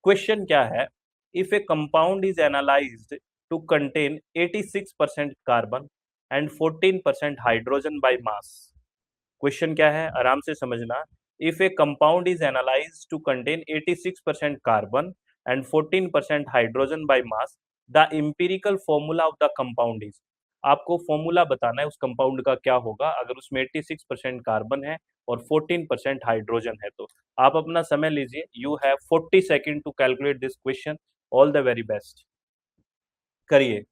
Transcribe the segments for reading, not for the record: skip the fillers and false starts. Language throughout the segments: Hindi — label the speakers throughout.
Speaker 1: क्वेश्चन क्या है, if a compound is analysed to contain 86% carbon and 14% hydrogen by mass. Question क्या है, आराम से समझना। If a compound is analysed to contain 86% carbon and 14% hydrogen by mass, the empirical formula of the compound is. आपको फॉर्मूला बताना है उस कंपाउंड का क्या होगा अगर उसमें 86% कार्बन है और 14% हाइड्रोजन है। तो आप अपना समय लीजिए, you have 40 second to calculate this question. All the very best, करिए।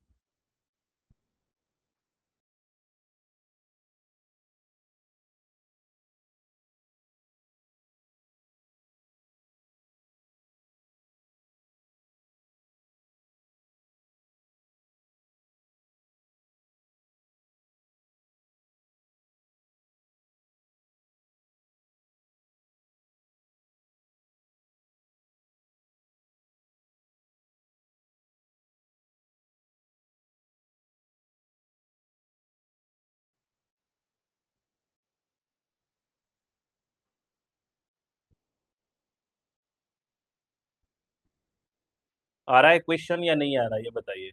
Speaker 1: आ रहा है क्वेश्चन या नहीं आ रहा, ये बताइए।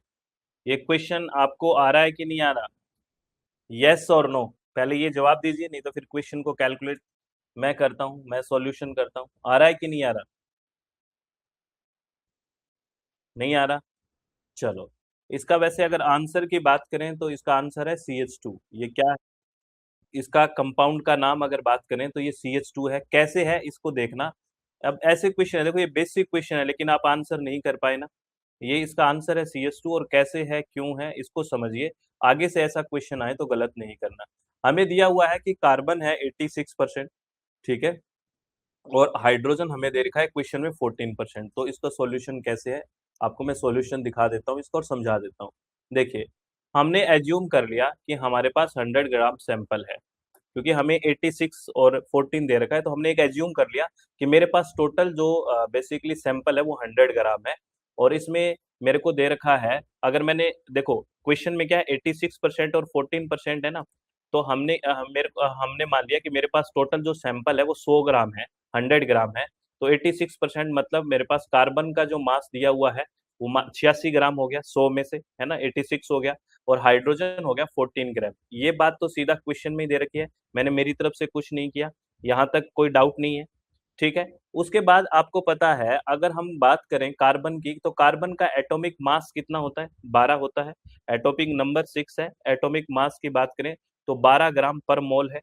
Speaker 1: ये क्वेश्चन आपको आ रहा है कि नहीं आ रहा? यस और नो, पहले ये जवाब दीजिए, नहीं तो फिर क्वेश्चन को कैलकुलेट मैं करता हूँ, मैं सॉल्यूशन करता हूँ। आ रहा है कि नहीं आ रहा? नहीं आ रहा। चलो, इसका वैसे अगर आंसर की बात करें तो इसका आंसर है CH2। ये क्या है? इसका कंपाउंड का नाम अगर बात करें तो ये CH2 है। कैसे है इसको देखना। अब ऐसे क्वेश्चन है, देखो ये बेसिक क्वेश्चन है लेकिन आप आंसर नहीं कर पाए ना। ये इसका आंसर है CH2, और कैसे है क्यों है इसको समझिए। आगे से ऐसा क्वेश्चन आए तो गलत नहीं करना। हमें दिया हुआ है कि कार्बन है 86%, ठीक है, और हाइड्रोजन हमें दे रखा है क्वेश्चन में 14%। तो इसका सॉल्यूशन कैसे है, आपको मैं सॉल्यूशन दिखा देता हूँ इसको और समझा देता हूँ। देखिए, हमने एज्यूम कर लिया कि हमारे पास 100 ग्राम सैंपल है, क्योंकि हमें 86 और 14 दे रखा है, तो हमने एक एज्यूम कर लिया कि मेरे पास टोटल जो बेसिकली सैंपल है वो 100 ग्राम है। और इसमें मेरे को दे रखा है, अगर मैंने देखो क्वेश्चन में क्या है, 86% और 14% है ना। तो हमने मान लिया कि मेरे पास टोटल जो सैंपल है वो 100 ग्राम है, 100 ग्राम है। तो 86% मतलब मेरे पास कार्बन का जो मास दिया हुआ है वो 86 ग्राम हो गया 100 में से, है ना, 86 हो गया। और हाइड्रोजन हो गया 14 ग्राम। ये बात तो सीधा क्वेश्चन में ही दे रखी है, मैंने मेरी तरफ से कुछ नहीं किया, यहाँ तक कोई डाउट नहीं है, ठीक है। उसके बाद आपको पता है अगर हम बात करें कार्बन की, तो कार्बन का एटॉमिक मास कितना होता है, 12 होता है। एटॉमिक नंबर 6 है। एटॉमिक मास की बात करें तो 12 ग्राम पर मोल है।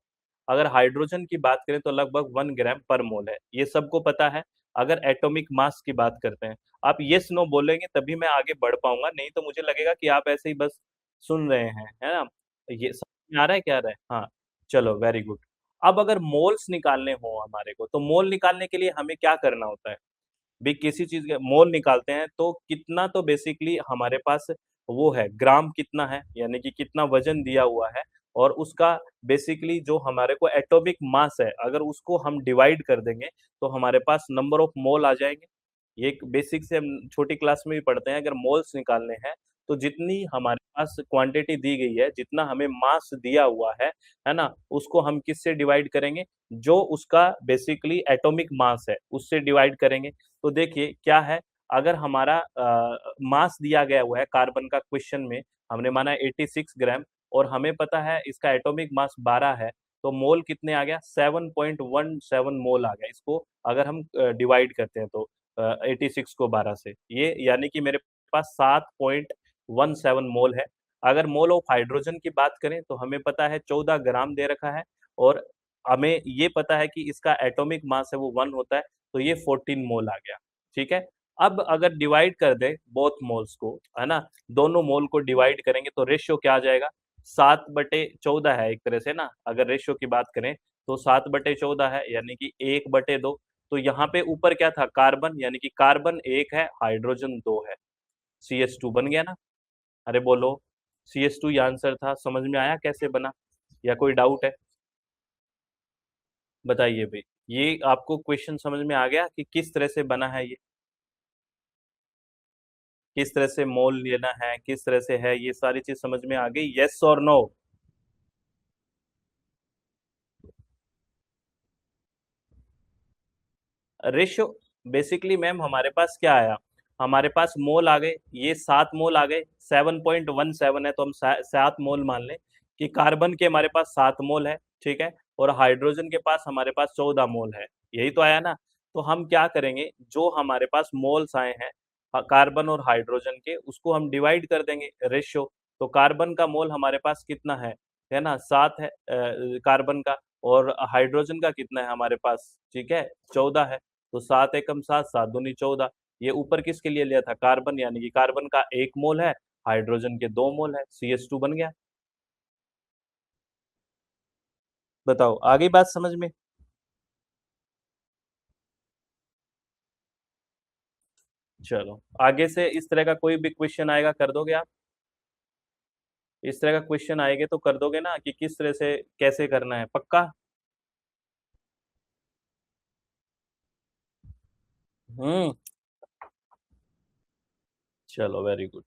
Speaker 1: अगर हाइड्रोजन की बात करें तो लगभग 1 ग्राम पर मोल है, ये सबको पता है। अगर एटॉमिक मास की बात करते हैं, आप यस नो बोलेंगे तभी मैं आगे बढ़ पाऊंगा, नहीं तो मुझे लगेगा कि आप ऐसे ही बस सुन रहे हैं, है ना। ये समझ में आ रहा है क्या आ रहा है? हाँ, चलो वेरी गुड। अब अगर मोल्स निकालने हो हमारे को, तो मोल निकालने के लिए हमें क्या करना होता है? भी किसी चीज के मोल निकालते हैं तो कितना, तो बेसिकली हमारे पास वो है ग्राम कितना है, यानी कि कितना वजन दिया हुआ है। और उसका बेसिकली जो हमारे को एटॉमिक मास है, अगर उसको हम डिवाइड कर देंगे तो हमारे पास नंबर ऑफ मोल आ जाएंगे। ये एक बेसिक से हम छोटी क्लास में भी पढ़ते हैं, अगर मोल्स निकालने हैं तो जितनी हमारे पास क्वांटिटी दी गई है, जितना हमें मास दिया हुआ है ना, उसको हम किससे डिवाइड करेंगे? जो उसका बेसिकली एटॉमिक मास है उससे डिवाइड करेंगे। तो देखिए क्या है, अगर हमारा मास दिया गया हुआ है कार्बन का, क्वेश्चन में हमने माना 86 ग्राम, और हमें पता है इसका एटॉमिक मास 12 है, तो मोल कितने आ गया? 7.17 मोल आ गया इसको, अगर हम डिवाइड करते हैं तो 86 को 12 से, ये यानी कि मेरे पास 7.17 मोल है। अगर मोल ऑफ हाइड्रोजन की बात करें तो हमें पता है 14 ग्राम दे रखा है, और हमें ये पता है कि इसका एटॉमिक मास है वो 1 होता है, तो ये 14 मोल आ गया, ठीक है। अब अगर डिवाइड कर दे बोथ मोल्स को, है ना, दोनों मोल को डिवाइड करेंगे तो रेशियो क्या आ जाएगा? 7/14 है एक तरह से ना, अगर रेशियो की बात करें तो 7/14 है, यानी कि 1/2। तो यहाँ पे ऊपर क्या था? कार्बन, यानी कि कार्बन 1 है, हाइड्रोजन 2 है, CH2 बन गया ना। अरे बोलो, CH2 ये आंसर था, समझ में आया कैसे बना, या कोई डाउट है? बताइए भाई, ये आपको क्वेश्चन समझ में आ गया कि किस तरह से बना है ये, किस तरह से मोल लेना है, किस तरह से है, ये सारी चीज समझ में आ गई? यस और नो? रेशियो, बेसिकली मैम हमारे पास क्या आया, हमारे पास मोल आ गए, ये 7 मोल आ गए, 7.17 है तो हम 7 मोल मान लें कि कार्बन के हमारे पास 7 मोल है, ठीक है, और हाइड्रोजन के पास हमारे पास 14 मोल है, यही तो आया ना। तो हम क्या करेंगे, जो हमारे पास मोल्स आए हैं कार्बन और हाइड्रोजन के, उसको हम डिवाइड कर देंगे रेशियो। तो कार्बन का मोल हमारे पास कितना है ना, 7 है कार्बन का, और हाइड्रोजन का कितना है हमारे पास, ठीक है, 14 है। तो 7 एकम 7, 7 दूनी 14। ये ऊपर किसके लिए लिया था, कार्बन, यानी कि कार्बन का 1 मोल है, हाइड्रोजन के 2 मोल है, CH2 बन गया। बताओ आ गई बात समझ में। चलो आगे से इस तरह का कोई भी क्वेश्चन आएगा कर दोगे आप, इस तरह का क्वेश्चन आएंगे तो कर दोगे ना, कि किस तरह से कैसे करना है, पक्का। हम्म। चलो वेरी गुड।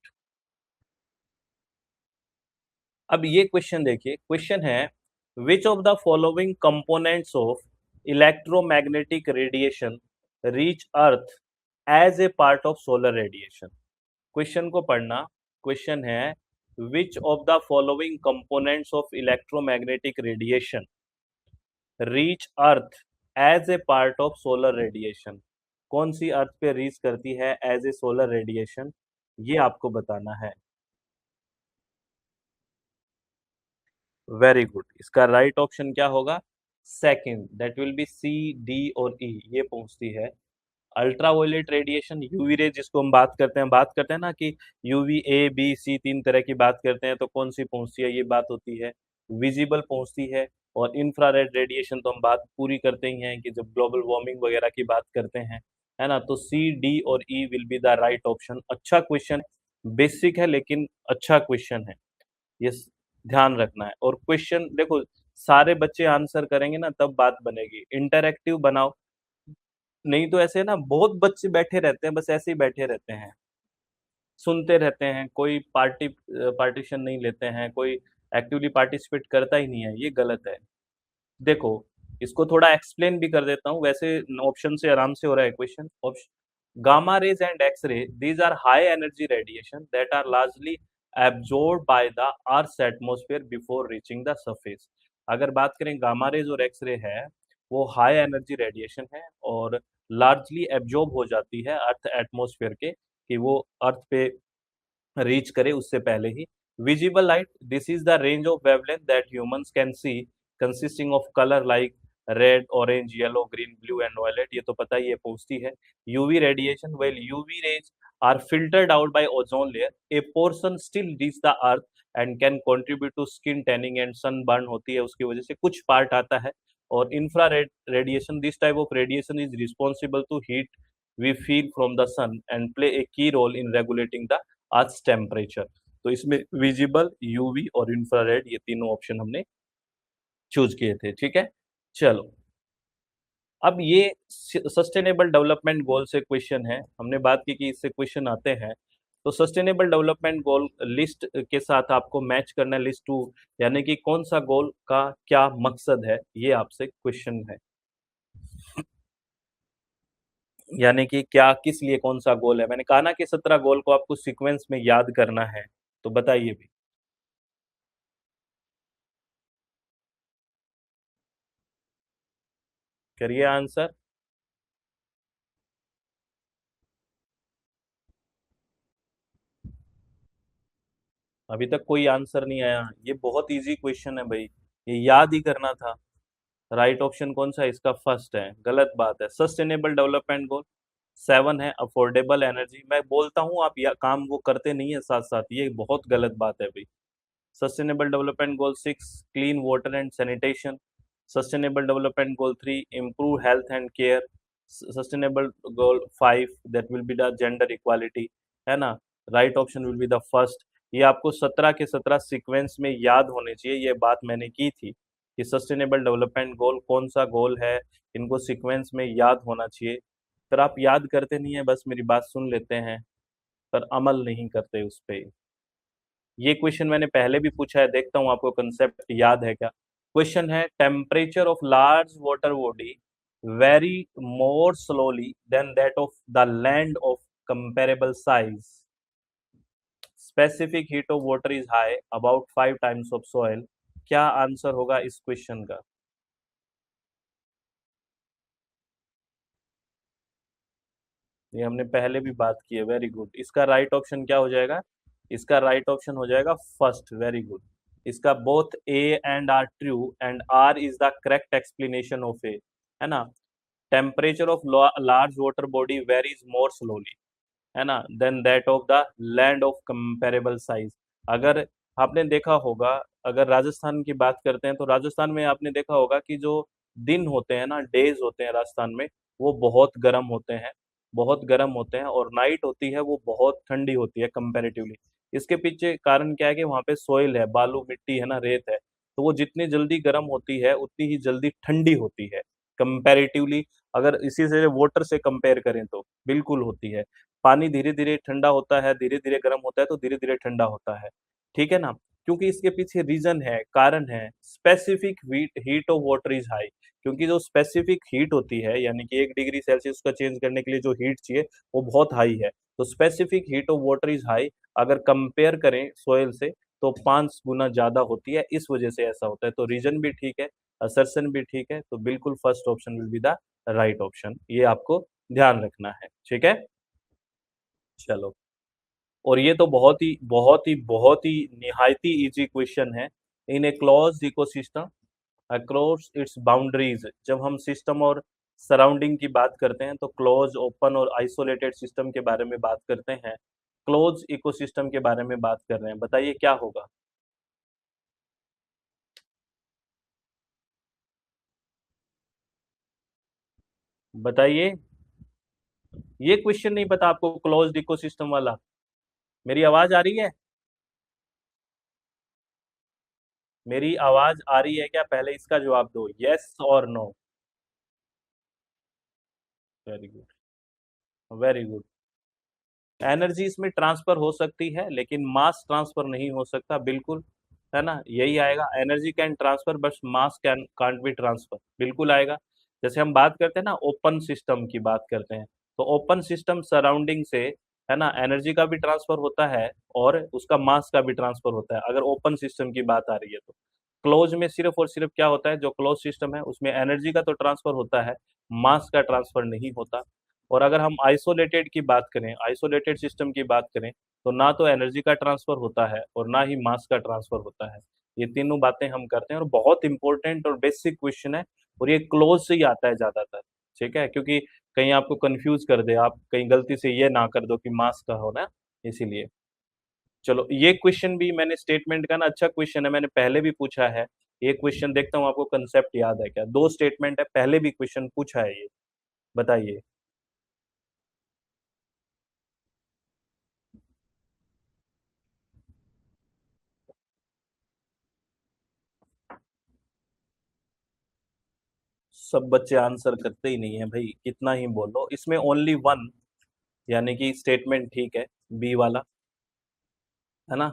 Speaker 1: अब ये क्वेश्चन देखिए, क्वेश्चन है which of the following components of electromagnetic radiation reach earth as a part of solar radiation. Question को पढ़ना, क्वेश्चन है which of the following components of electromagnetic radiation reach earth as a part of solar radiation. कौन सी अर्थ पे रीच करती है एज ए सोलर रेडिएशन, ये आपको बताना है। वेरी गुड, इसका राइट ऑप्शन क्या होगा, second, that will be C, D और ई, ये पहुंचती है। अल्ट्रावायलेट रेडिएशन, यूवी रे जिसको हम बात करते हैं ना कि यूवी ए बी सी 3 तरह की बात करते हैं, तो कौन सी पहुंचती है, ये बात होती है विजिबल पहुंचती है। और इंफ्रारेड रेडिएशन तो हम बात पूरी करते ही हैं कि जब ग्लोबल वार्मिंग वगैरह की बात करते हैं, है ना। तो सी, डी और E will be the right option. अच्छा क्वेश्चन, बेसिक है लेकिन अच्छा क्वेश्चन है, ये ध्यान रखना है। और क्वेश्चन देखो, सारे बच्चे आंसर करेंगे ना तब बात बनेगी, इंटरैक्टिव बनाओ, नहीं तो ऐसे ना बहुत बच्चे बैठे रहते हैं, बस ऐसे ही बैठे रहते हैं, सुनते रहते हैं, कोई पार्टीशन नहीं लेते हैं, कोई एक्टिवली पार्टिसिपेट करता ही नहीं है, ये गलत है। देखो, इसको थोड़ा एक्सप्लेन भी कर देता हूँ, वैसे ऑप्शन से आराम से हो रहा है question. Option, gamma rays and X ray, these are high energy radiation that are largely absorb by the earth atmosphere before reaching the surface. अगर बात करें गामा रेज और एक्स रे है, वो हाई एनर्जी रेडिएशन है और लार्जली एब्जॉर्ब हो जाती है अर्थ एटमोस्फेयर के, कि वो अर्थ पे रीच करे उससे पहले ही। Visible light, this is the range of wavelength that humans can see, consisting of colour like red, orange, yellow, green, blue and violet, ये तो पता ही है पहुंचती है। UV radiation, well UV rays are filtered out by ozone layer, a portion still reach the earth and can contribute to skin tanning and sunburn होती है उसकी वजह से, कुछ पार्ट आता है। और infrared radiation, this type of radiation is responsible to heat we feel from the sun and play a key role in regulating the earth's temperature। तो इसमें विजिबल, यूवी और इंफ्रारेड, ये तीनों ऑप्शन हमने चूज किए थे, ठीक है। चलो, अब ये सस्टेनेबल डेवलपमेंट गोल से क्वेश्चन है, हमने बात की कि इससे क्वेश्चन आते हैं। तो सस्टेनेबल डेवलपमेंट गोल लिस्ट के साथ आपको मैच करना है लिस्ट 2, यानी कि कौन सा गोल का क्या मकसद है, ये आपसे क्वेश्चन है, यानी कि क्या किस लिए कौन सा गोल है। मैंने कहा ना कि 17 गोल को आपको सीक्वेंस में याद करना है, तो बताइए भी। करिए आंसर। अभी तक कोई आंसर नहीं आया, ये बहुत इजी क्वेश्चन है भाई, ये याद ही करना था। राइट ऑप्शन कौन सा है इसका, फर्स्ट है, गलत बात है। सस्टेनेबल डेवलपमेंट गोल 7 है अफोर्डेबल एनर्जी, मैं बोलता हूँ आप या काम वो करते नहीं है साथ साथ, ये बहुत गलत बात है भाई। Sustainable development goal 6 clean water and sanitation. Sustainable development goal 3 improve health and care. Sustainable goal 5 that will be the gender equality, है ना। Right option will be the first. ये आपको 17 के 17 सीक्वेंस में याद होने चाहिए, ये बात मैंने की थी कि सस्टेनेबल डेवलपमेंट गोल कौन सा गोल है, इनको सीक्वेंस में याद होना चाहिए। पर आप याद करते नहीं है, बस मेरी बात सुन लेते हैं पर अमल नहीं करते उस पर। ये क्वेश्चन मैंने पहले भी पूछा है, देखता हूँ आपको कंसेप्ट याद है क्या। क्वेश्चन है temperature of large water body vary more slowly than that of the land of comparable size. Specific heat of water is high, about 5 times of soil. क्या आंसर होगा इस क्वेश्चन का? ये हमने पहले भी बात की है, वेरी गुड। इसका राइट ऑप्शन क्या हो जाएगा? इसका राइट ऑप्शन हो जाएगा फर्स्ट, वेरी गुड। इसका both A and R true and R is the correct explanation of A, है ना। Temperature of large water body varies more slowly, है ना, then that of the land of comparable size. अगर आपने देखा होगा, अगर राजस्थान की बात करते हैं तो राजस्थान में आपने देखा होगा कि जो दिन होते हैं ना, डेज होते हैं राजस्थान में, वो बहुत गर्म होते हैं, बहुत गर्म होते हैं, और नाइट होती है वो बहुत ठंडी होती है कंपैरेटिवली। इसके पीछे कारण क्या है कि वहाँ पे सोइल है, बालू मिट्टी है ना, रेत है, तो वो जितनी जल्दी गर्म होती है उतनी ही जल्दी ठंडी होती है कंपैरेटिवली। अगर इसी से वाटर से कंपेयर करें तो बिल्कुल होती है। पानी धीरे धीरे ठंडा होता है, धीरे धीरे गर्म होता है, तो धीरे धीरे ठंडा होता है, ठीक है ना। क्योंकि इसके पीछे रीजन है, कारण है, specific heat of water is high. क्योंकि जो स्पेसिफिक हीट होती है, यानी कि 1 डिग्री सेल्सियस का चेंज करने के लिए जो हीट चाहिए वो बहुत हाई है, तो specific heat of water is high. अगर कंपेयर करें सोयल से तो 5 गुना ज्यादा होती है, इस वजह से ऐसा होता है। तो रीजन भी ठीक है, असर्शन भी ठीक है, तो बिल्कुल first option will be the right option, ये आपको ध्यान रखना है, ठीक है। चलो, और ये तो बहुत ही निहायती इजी क्वेश्चन है। In a closed ecosystem across its boundaries, जब हम सिस्टम और सराउंडिंग की बात करते हैं तो क्लोज, ओपन और आइसोलेटेड सिस्टम के बारे में बात करते हैं, क्लोज इकोसिस्टम के बारे में बात कर रहे हैं, बताइए क्या होगा? बताइए। ये क्वेश्चन नहीं पता आपको, क्लोज्ड इकोसिस्टम वाला? मेरी आवाज आ रही है? मेरी आवाज आ रही है क्या? पहले इसका जवाब दो, यस और no. Very good, very good. Energy इसमें ट्रांसफर हो सकती है लेकिन मास ट्रांसफर नहीं हो सकता, बिल्कुल, है ना, यही आएगा। Energy can transfer but mass can can't be transfer, बिल्कुल आएगा। जैसे हम बात करते हैं ना, ओपन सिस्टम की बात करते हैं, तो ओपन सिस्टम सराउंडिंग से, है ना, एनर्जी का भी ट्रांसफर होता है और उसका मास का भी ट्रांसफर होता है, अगर ओपन सिस्टम की बात आ रही है तो। क्लोज में सिर्फ और सिर्फ क्या होता है, जो क्लोज सिस्टम है उसमें एनर्जी का तो ट्रांसफर होता है, मास का ट्रांसफर नहीं होता। और अगर हम आइसोलेटेड की बात करें, आइसोलेटेड सिस्टम की बात करें, तो ना तो एनर्जी का ट्रांसफर होता है और ना ही मास का ट्रांसफर होता है। ये तीनों बातें हम करते हैं, और बहुत इंपॉर्टेंट और बेसिक क्वेश्चन है, और ये क्लोज से ही आता है ज्यादातर, ठीक है, क्योंकि कहीं आपको कंफ्यूज कर दे, आप कहीं गलती से ये ना कर दो कि मास का हो ना, इसीलिए। चलो, ये क्वेश्चन भी मैंने स्टेटमेंट का ना, अच्छा क्वेश्चन है, मैंने पहले भी पूछा है। ये क्वेश्चन देखता हूँ आपको कंसेप्ट याद है क्या, 2 स्टेटमेंट है, पहले भी क्वेश्चन पूछा है ये, बताइए। सब बच्चे आंसर करते ही नहीं है भाई, कितना ही बोलो, इसमें ओनली वन, यानी कि स्टेटमेंट ठीक है, बी वाला, है ना।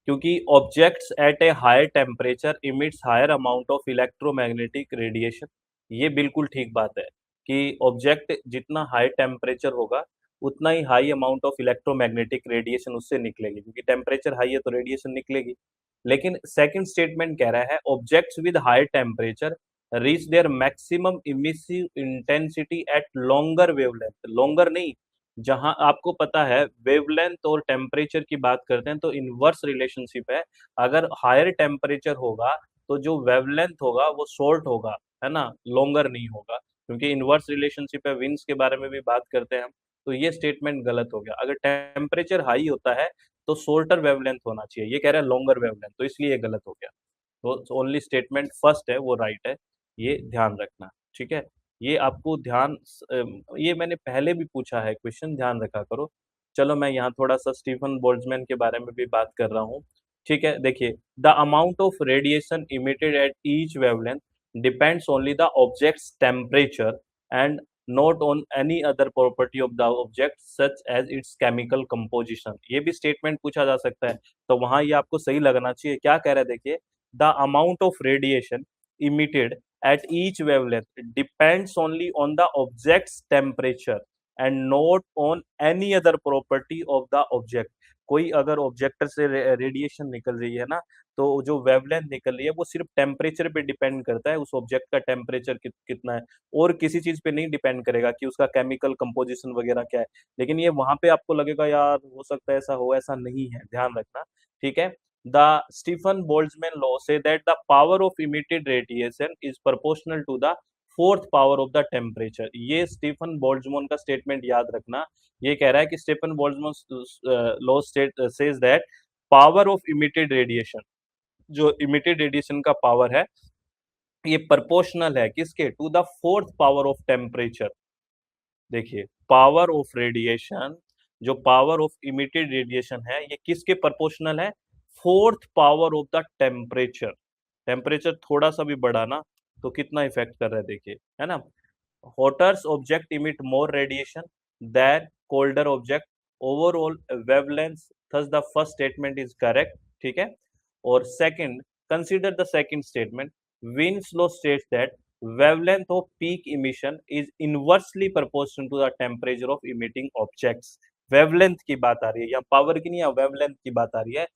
Speaker 1: क्योंकि objects at a higher temperature emits higher amount of electromagnetic radiation, ये बिल्कुल ठीक बात है कि ऑब्जेक्ट जितना हाई टेम्परेचर होगा उतना ही high amount of electromagnetic radiation उससे निकलेगी, क्योंकि टेम्परेचर हाई है तो रेडिएशन निकलेगी। लेकिन सेकंड स्टेटमेंट कह रहा है objects with high temperature reach their maximum emissive intensity at longer wavelength, longer नहीं, जहां आपको पता है वेवलेंथ और टेम्परेचर की बात करते हैं तो इनवर्स रिलेशनशिप है। अगर हायर टेम्परेचर होगा तो जो वेवलेंथ होगा वो शॉर्ट होगा, है ना, लॉन्गर नहीं होगा, क्योंकि इनवर्स रिलेशनशिप है। विंड्स के बारे में भी बात करते हैं हम, तो ये स्टेटमेंट गलत हो गया। अगर टेम्परेचर हाई होता है तो शॉर्टर वेवलेंथ होना चाहिए, ये कह रहा है लॉन्गर वेवलेंथ, तो इसलिए ये गलत हो गया। तो ओनली स्टेटमेंट फर्स्ट है वो राइट है, ये ध्यान रखना, ठीक है। ये आपको ध्यान, ये मैंने पहले भी पूछा है क्वेश्चन, ध्यान रखा करो। चलो, मैं यहाँ थोड़ा सा स्टीफन बोल्ट्जमैन के बारे में भी बात कर रहा हूँ, ठीक है। देखिए, the amount of radiation emitted at each wavelength depends only the object's temperature and not on any other property of the object such as its chemical composition, ये भी स्टेटमेंट पूछा जा सकता है, तो वहां ये आपको सही लगना चाहिए। क्या कह रहा है देखिए, the amount of radiation emitted at each wavelength depends only on the object's temperature and not on any other property of the object. कोई अगर ऑब्जेक्ट से रेडिएशन निकल रही है ना, तो जो वेवलेंथ निकल रही है वो सिर्फ टेम्परेचर पे डिपेंड करता है, उस ऑब्जेक्ट का टेम्परेचर कितना है, और किसी चीज पे नहीं डिपेंड करेगा कि उसका केमिकल कंपोजिशन वगैरह क्या है। लेकिन ये वहां पे आपको लगेगा यार हो सकता है ऐसा हो, ऐसा नहीं है, ध्यान रखना। ठीक है। The Stefan Boltzmann law says that the power of emitted radiation is proportional to the fourth power of the temperature. ये स्टीफन बोल्ट्जमैन का स्टेटमेंट याद रखना। ये कह रहा है कि Stefan Boltzmann law state says that power of emitted radiation, जो इमिटेड रेडिएशन का पावर है, ये प्रोपोर्शनल है किसके, to the fourth power of temperature. देखिए पावर ऑफ रेडिएशन, जो पावर ऑफ इमिटेड रेडिएशन है, ये किसके प्रोपोर्शनल है, fourth power of the temperature. Temperature थोड़ा सा भी बढ़ा ना तो कितना इफेक्ट कर रहा है, देखिए, है ना। Hotters object emit more radiation than colder object, overall wavelength, thus the first statement is correct. ठीक है। और second, consider the second statement, Wien's law states that wavelength of peak emission is inversely proportional to the temperature of emitting objects। wavelength की बात आ रही है, यहाँ पावर की नहीं है, wavelength की बात आ रही है।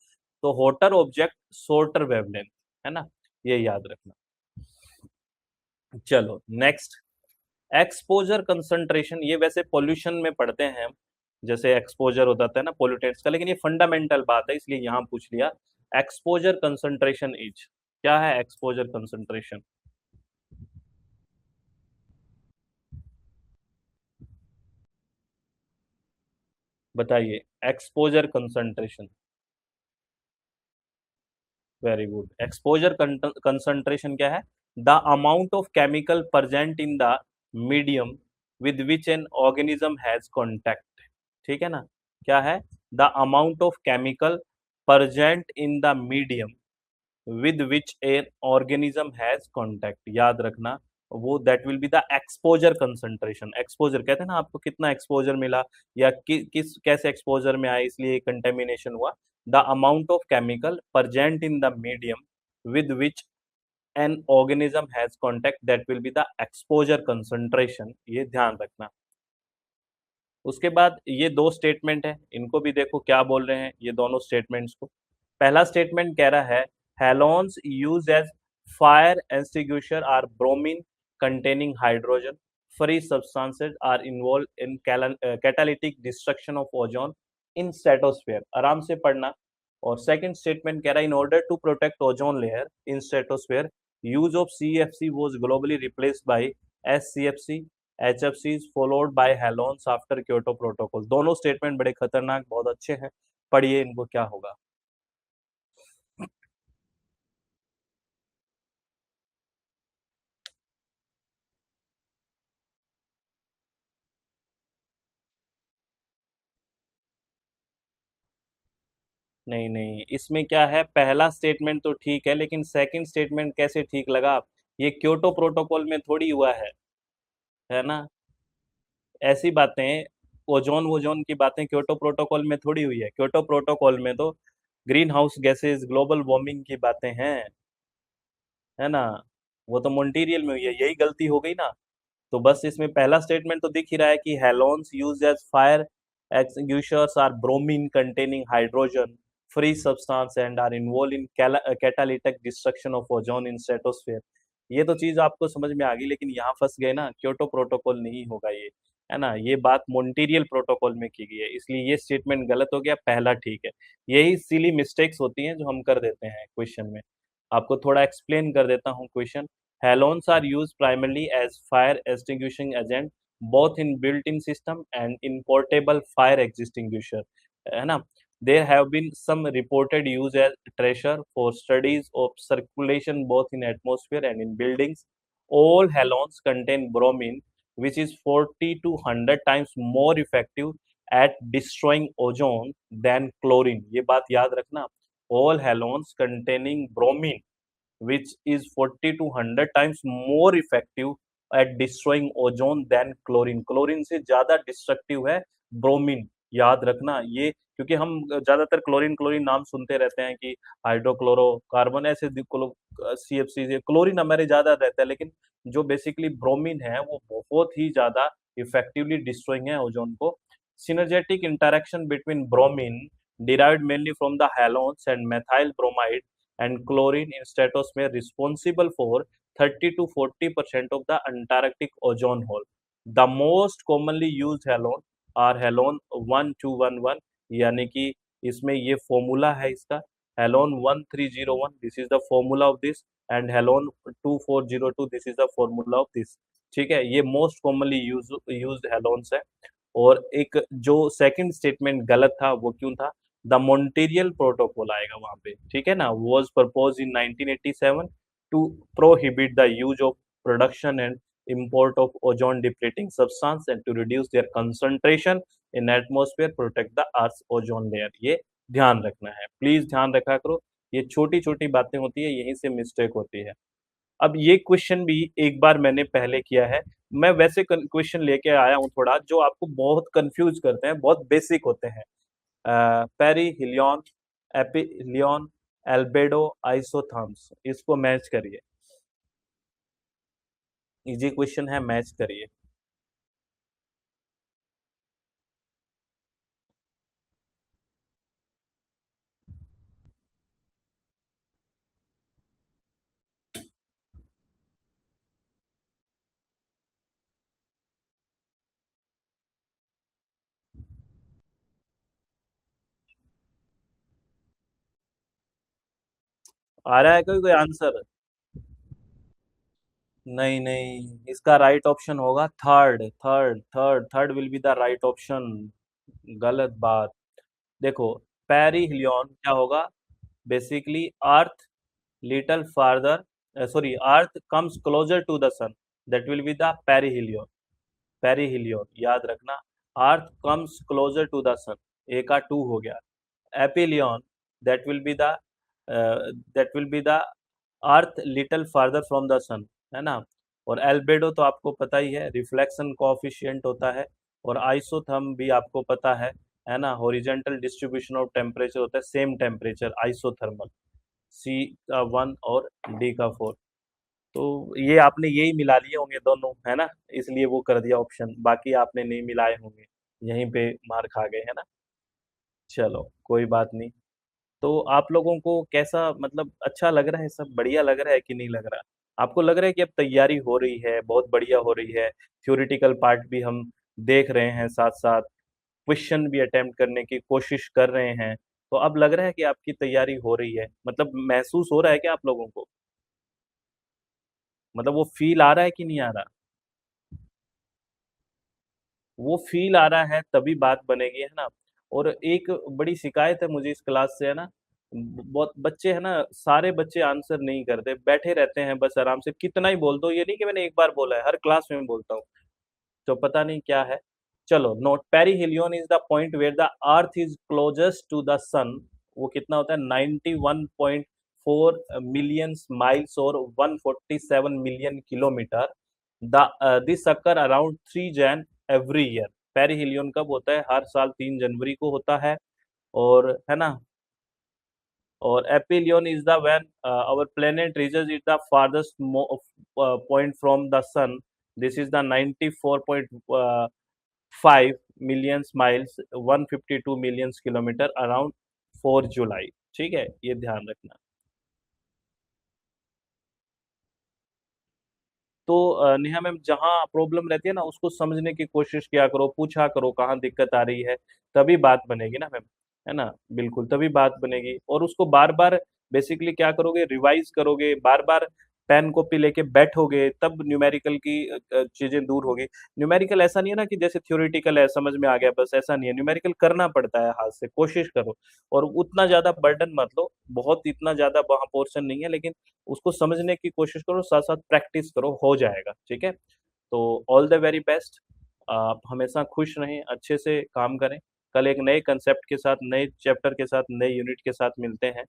Speaker 1: तो hotter object shorter wavelength, है ना, ये याद रखना। चलो नेक्स्ट, एक्सपोजर कंसंट्रेशन। ये वैसे पोल्यूशन में पढ़ते हैं हम, जैसे एक्सपोजर होता है ना पोल्यूटेंट्स का, लेकिन ये फंडामेंटल बात है इसलिए यहाँ पूछ लिया। एक्सपोजर कंसंट्रेशन इज, क्या है एक्सपोजर कंसंट्रेशन, बताइए। Exposure concentration, very good. Exposure concentration क्या है, the amount of chemical present in the medium with which an organism has contact. ठीक है ना, क्या है, the amount of chemical present in the medium with which an organism has contact, याद रखना। वो that will be the exposure concentration. Exposure कहते हैं ना, आपको कितना एक्सपोजर मिला या किस कैसे एक्सपोजर में आए इसलिए कंटेमिनेशन हुआ। The amount of chemical present in the medium with which an organism has contact, that will be the exposure concentration, ये ध्यान रखना। उसके बाद ये दो स्टेटमेंट है, इनको भी देखो क्या बोल रहे हैं ये दोनों स्टेटमेंट्स को। पहला स्टेटमेंट कह रहा है halons use as fire extinguisher are bromine containing hydrogen, free substances are involve in catalytic destruction of ozone in stratosphere, आराम से पढ़ना। और सेकंड स्टेटमेंट कह रहा है in order to protect ozone layer in stratosphere use of CFC was globally replaced by SCFC HFCs followed by halons after Kyoto protocol. दोनों स्टेटमेंट बड़े खतरनाक, बहुत अच्छे हैं, पढ़िए इनको क्या होगा। नहीं नहीं, इसमें क्या है, पहला स्टेटमेंट तो ठीक है लेकिन सेकंड स्टेटमेंट कैसे ठीक लगा, ये क्योटो प्रोटोकॉल में थोड़ी हुआ है ना। ऐसी बातें, ओजोन वोजोन की बातें क्योटो प्रोटोकॉल में थोड़ी हुई है। क्योटो प्रोटोकॉल में तो green house gases, global warming की बातें हैं, है ना। वो तो मॉन्ट्रियल में हुई है, यही गलती हो गई ना। तो बस इसमें पहला स्टेटमेंट तो दिख ही रहा है कि halons used as fire extinguishers are bromine containing hydrogen free substance and are involved in catalytic destruction of ozone in stratosphere। ये तो चीज आपको समझ में आ गई, लेकिन यहाँ फंस गए ना, क्योटो प्रोटोकॉल नहीं होगा ये, है ना। ये बात मॉन्ट्रियल प्रोटोकॉल में की गई है, इसलिए ये स्टेटमेंट गलत हो गया, पहला ठीक है। यही सिली मिस्टेक्स होती हैं जो हम कर देते हैं क्वेश्चन में। आपको थोड़ा एक्सप्लेन कर देता हूँ question. Halons are use primarily as fire extinguishing agent both in built-in system and in portable fire extinguisher, है ना। There have been some reported use as treasure for studies of circulation both in atmosphere and in buildings। All halogens contain bromine, which is 40 to 100 times more effective at destroying ozone than chlorine। ये बात याद रखना। All halogens containing bromine which is 40 to 100 times more effective at destroying ozone than chlorine। Chlorine से ज्यादा डिस्ट्रक्टिव है ब्रोमीन, याद रखना। ये क्योंकि हम ज़्यादातर क्लोरीन क्लोरीन नाम सुनते रहते हैं कि हाइड्रोक्लोरोकार्बन ऐसे CFC से क्लोरीन हमारे ज़्यादा रहता है, लेकिन जो बेसिकली ब्रोमीन है वो बहुत ही ज़्यादा इफेक्टिवली डिस्ट्रॉइंग है ओजोन को। Synergetic interaction between bromine derived mainly from the halogens and methyl bromide and chlorine in stratosphere responsible for 30 to 40% of the Antarctic ozone hole. The most commonly used halon are halon 1211, यानी कि इसमें ये फॉर्मूला है इसका halon 1301, this is the formula of this, and halon 2402, this is the formula of this. ठीक है, ये मोस्ट कॉमनली यूज्ड हेलोन्स है। और एक जो सेकंड स्टेटमेंट गलत था वो क्यों था? द मॉन्ट्रियल प्रोटोकॉल आएगा वहां पे, ठीक है ना, was propose in 1987 to prohibit the use of production and import of ozone depleting substance and to reduce their concentration in atmosphere, protect the earth's ozone layer। ये ध्यान रखना है, प्लीज ध्यान रखा करो, ये छोटी छोटी बातें होती है, यहीं से मिस्टेक होती है। अब ये क्वेश्चन भी एक बार मैंने पहले किया है। मैं वैसे क्वेश्चन लेके आया हूँ थोड़ा जो आपको बहुत कंफ्यूज करते हैं, बहुत बेसिक होते हैं। पेरीहिलियन, एपीहिलियन, एल्बेडो, आइसोथर्म्स, इसको मैच करिए। इजी क्वेश्चन है, मैच करिए। आ रहा है कोई कोई आंसर? नहीं नहीं, इसका राइट ऑप्शन होगा third, third will be the right option. गलत बात। देखो, पेरीहिलियन क्या होगा? Basically earth little farther, sorry, earth comes closer to the sun, that will be the perihelion। perihelion याद रखना, अर्थ comes closer to the sun, ए का टू हो गया। Aphelion, that will be the that will be the earth little farther from the sun, है ना। और एल्बेडो तो आपको पता ही है, रिफ्लेक्शन कोएफिशिएंट होता है। और आइसोथर्म भी आपको पता है ना, हॉरिजॉन्टल डिस्ट्रीब्यूशन ऑफ टेम्परेचर होता है, सेम टेम्परेचर आइसोथर्मल। सी का 1 और डी का 4। तो ये आपने यही मिला लिए होंगे दोनों, है ना, इसलिए वो कर दिया ऑप्शन, बाकी आपने नहीं मिलाए होंगे, यहीं पे मार खा गए, है ना। चलो कोई बात नहीं। तो आप लोगों को कैसा, मतलब अच्छा लग रहा है, सब बढ़िया लग रहा है कि नहीं लग रहा? आपको लग रहा है कि अब तैयारी हो रही है, बहुत बढ़िया हो रही है, थ्योरेटिकल पार्ट भी हम देख रहे हैं, साथ साथ क्वेश्चन भी अटेम्प्ट करने की कोशिश कर रहे हैं, तो अब लग रहा है कि आपकी तैयारी हो रही है, मतलब महसूस हो रहा है क्या आप लोगों को? मतलब वो फील आ रहा है कि नहीं आ रहा? वो फील आ रहा है तभी बात बनेगी, है ना। और एक बड़ी शिकायत है मुझे इस क्लास से, है ना, बहुत बच्चे, है ना, सारे बच्चे आंसर नहीं करते, बैठे रहते हैं बस आराम से, कितना ही बोल दो, ये नहीं कि मैंने एक बार बोला है, हर क्लास में बोलता हूँ, तो पता नहीं क्या है। चलो, note, perihelion is the point where the earth is closest to the sun. वो कितना होता है? 91.4 मिलियन माइल्स और 147 million kilometre. This occur around 3 Jan every year. Perihelion कब होता है? हर साल 3 जनवरी को होता है। और है ना, और aphelion is the when our planet reaches it the farthest point from the sun. This is the 94.5 million miles, 152 million kilometre around 4 July. ठीक है, ये ध्यान रखना। तो नेहा मैम, जहाँ प्रॉब्लम रहती है ना उसको समझने की कोशिश किया करो, पूछा करो कहाँ दिक्कत आ रही है, तभी बात बनेगी ना मैम, है ना। बिल्कुल, तभी बात बनेगी, और उसको बार बार बेसिकली क्या करोगे, रिवाइज करोगे, बार बार पेन कॉपी लेके बैठोगे, तब न्यूमेरिकल की चीजें दूर होगी। न्यूमेरिकल ऐसा नहीं है ना कि जैसे थ्योरेटिकल है समझ में आ गया बस, ऐसा नहीं है, न्यूमेरिकल करना पड़ता है हाथ से, कोशिश करो। और उतना ज्यादा बर्डन मत लो, बहुत इतना ज्यादा वहाँ पोर्शन नहीं है, लेकिन उसको समझने की कोशिश करो, साथ साथ प्रैक्टिस करो, हो जाएगा, ठीक है। तो ऑल द वेरी बेस्ट। आप हमेशा खुश रहें, अच्छे से काम करें। कल एक नए कंसेप्ट के साथ, नए चैप्टर के साथ, नए यूनिट के साथ मिलते हैं।